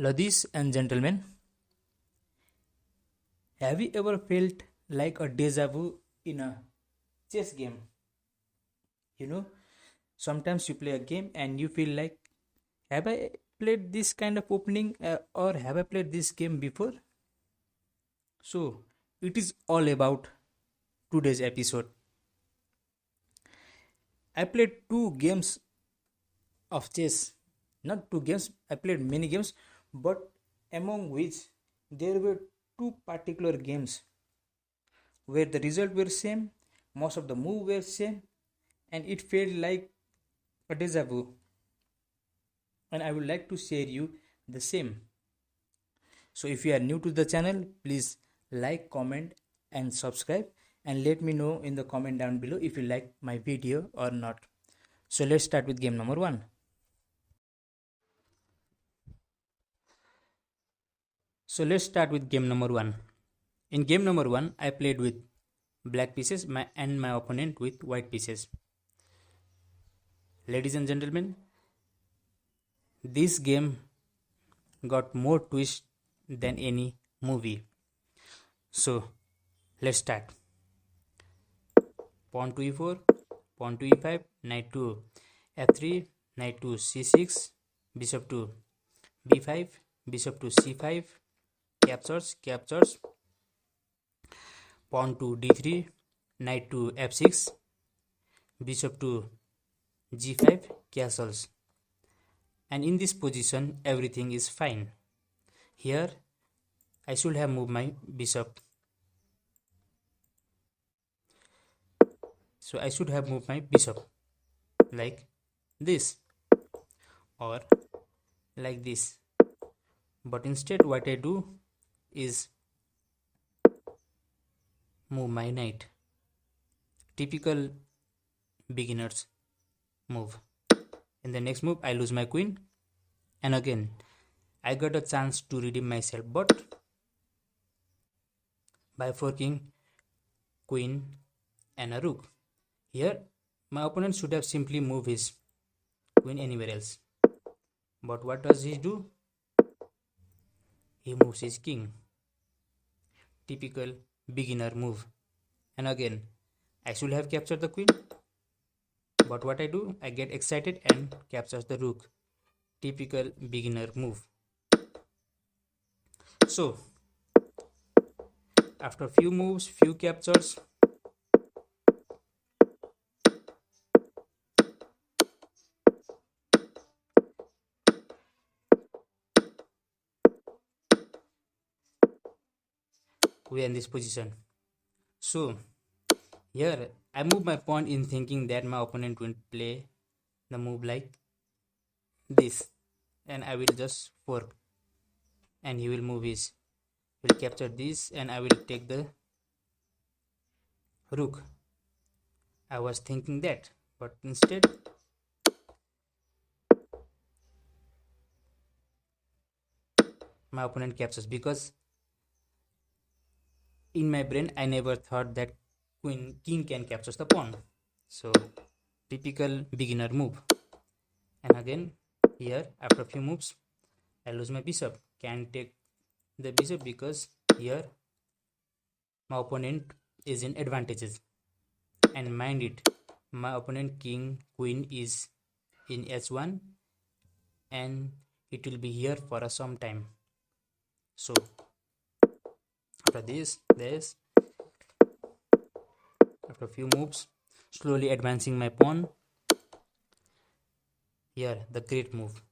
Ladies and gentlemen, have you ever felt like a deja vu in a chess game? You know, sometimes you play a game and you feel like, have I played this kind of opening or have I played this game before? So, it is all about today's episode. I played two games of chess. Not two games, I played many games, but among which there were two particular games where the result were same, most of the move were same, and it felt like a deja vu. And I would like to share you the same. So if you are new to the channel, please like, comment, and subscribe, and let me know in the comment down below if you like my video or not. So let's start with game number 1. So let's start with game number 1. In game number 1, I played with black pieces and my opponent with white pieces. Ladies and gentlemen, this game got more twist than any movie. So let's start. Pawn to e4, pawn to e5, knight to f3, knight to c6, bishop to b5, bishop to c5, captures, pawn to d3, knight to f6, bishop to g5, castles. And in this position, everything is fine. Here, I should have moved my bishop. So I should have moved my bishop like this or like this. But instead, what I do is move my knight. Typical beginners move. In the next move, I lose my queen. And again, I got a chance to redeem myself, but by forking queen and a rook. Here, my opponent should have simply moved his queen anywhere else. But what does he do? He moves his king. Typical beginner move. And again, I should have captured the queen. But what I do? I get excited and captures the rook. Typical beginner move. So, after few moves, few captures, we are in this position. So, here I move my pawn in thinking that my opponent will play the move like this, and I will just fork, and he will move his, will capture this, and I will take the rook. I was thinking that, but instead my opponent captures, because in my brain I never thought that king can capture the pawn. So typical beginner move. And again, here after a few moves, I lose my bishop. Can't take the bishop because here my opponent is in advantages. And mind it, my opponent king queen is in h1 and it will be here for some time. So after this, after a few moves, slowly advancing my pawn. Here the great move.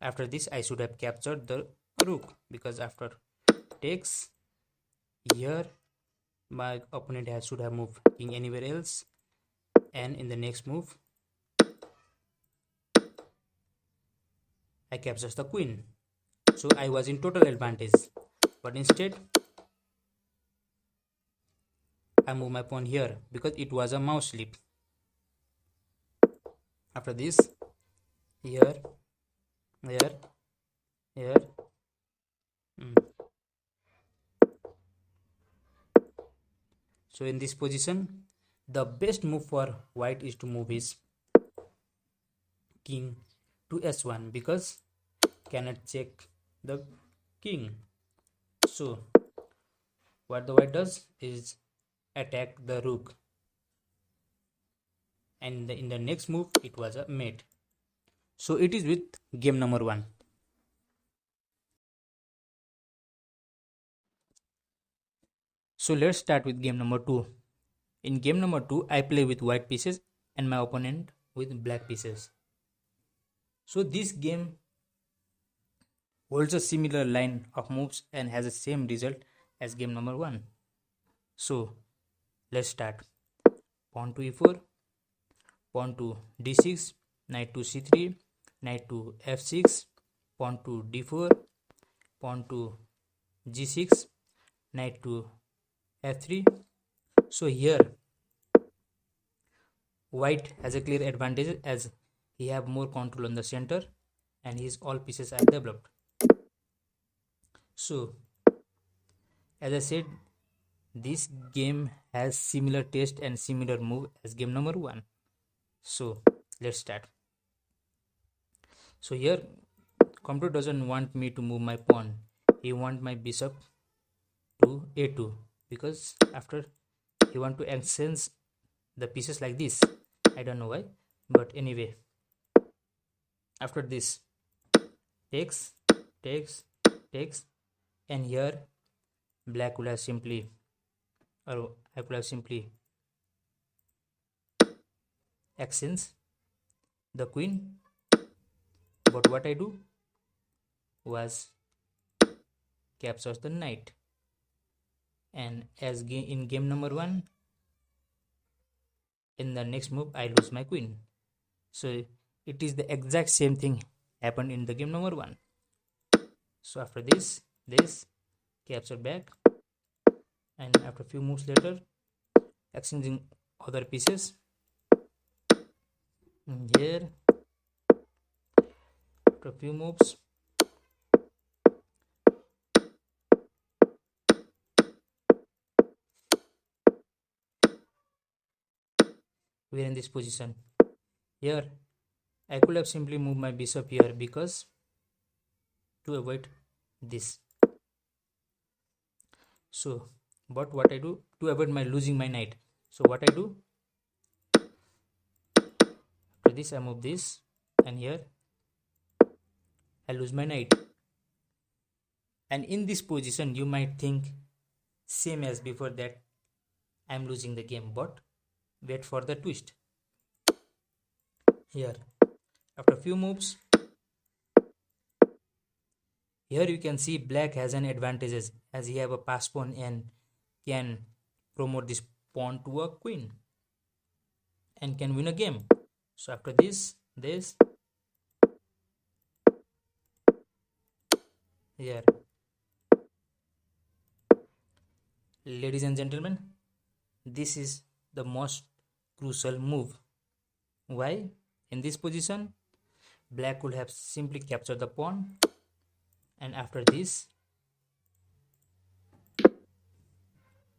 After this, I should have captured the rook, because after takes, here my opponent should have moved king anywhere else, and in the next move I captures the queen. So I was in total advantage, but instead I move my pawn here because it was a mouse slip. After this, here. So in this position, the best move for white is to move his king to s1, because cannot check the king. So what the white does is attack the rook, and in the next move it was a mate. So it is with game number 1. So let's start with game number 2. In game number 2, I play with white pieces and my opponent with black pieces. So this game holds a similar line of moves and has the same result as game number 1. So let's start. Pawn to e4, pawn to d6, knight to c3, knight to f6, pawn to d4, pawn to g6, knight to f3. So here white has a clear advantage as he have more control on the center and his all pieces are developed. So as I said, this game has similar taste and similar move as game number 1. So let's start. So here computer doesn't want me to move my pawn. He want my bishop to a2 because after he want to exchange the pieces like this. I don't know why, but anyway, after this takes, and here black would have simply, or I could have simply exchange the queen, but what I do was captures the knight, and as in game number 1, in the next move I lose my queen. So it is the exact same thing happened in the game number 1. So after this capture back, and after a few moves later exchanging other pieces. And here after a few moves we are in this position. Here I could have simply moved my bishop here because to avoid this. So but what I do to avoid my losing my knight, so what I do, after this I move this, and here I lose my knight. And in this position you might think same as before that I am losing the game, but wait for the twist. Here after a few moves, here you can see black has an advantages as he have a pass pawn and can promote this pawn to a queen and can win a game. So after this here, ladies and gentlemen, this is the most crucial move. Why? In this position black would have simply captured the pawn, and after this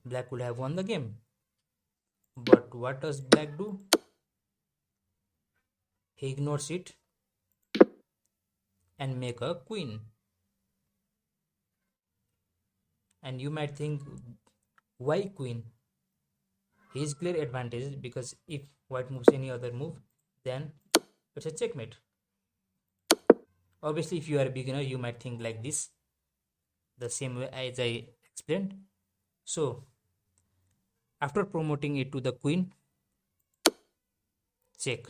black would have won the game. But what does black do? He ignores it and make a queen. And you might think, why queen? His clear advantage, because if white moves any other move, then it's a checkmate. Obviously if you are a beginner you might think like this, the same way as I explained. So after promoting it to the queen, check,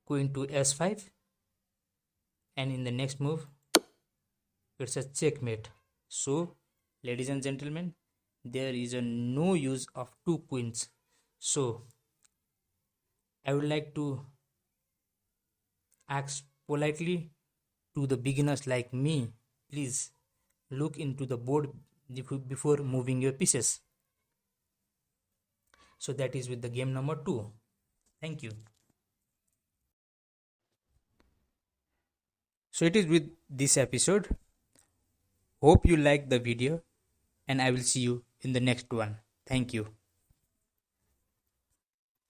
queen to s5, and in the next move it's a checkmate. So ladies and gentlemen, there is a no use of two queens. So I would like to ask politely to the beginners like me, please look into the board before moving your pieces. So that is with the game number 2. Thank you. So it is with this episode. Hope you liked the video, and I will see you in the next one. Thank you.